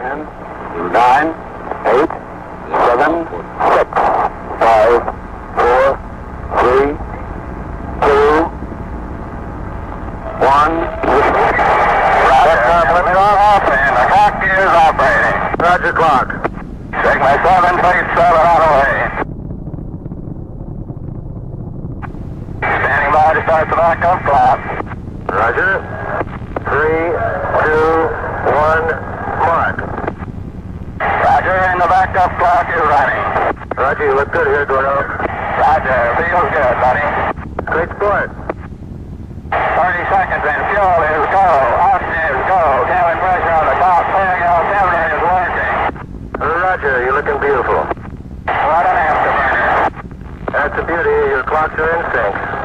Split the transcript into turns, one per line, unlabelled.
10, 9, 8, 7, 6, 5, 4, 3, 2, 1. Roger, off and the clock is operating. Roger, clock. Sigma 7, base 7 on the way. Standing by to start the backup clock. Roger. 3, 2, 1, mark. Roger, and the backup clock is running. Roger, you look good here, Gordo. Roger, feels good, buddy. Great sport. 30 seconds and fuel is go. Oxygen is go. Cabin pressure on the top. Fairing altimeter is working. Roger, you're looking beautiful. What an afterburner. That's the beauty. Your clocks are in sync.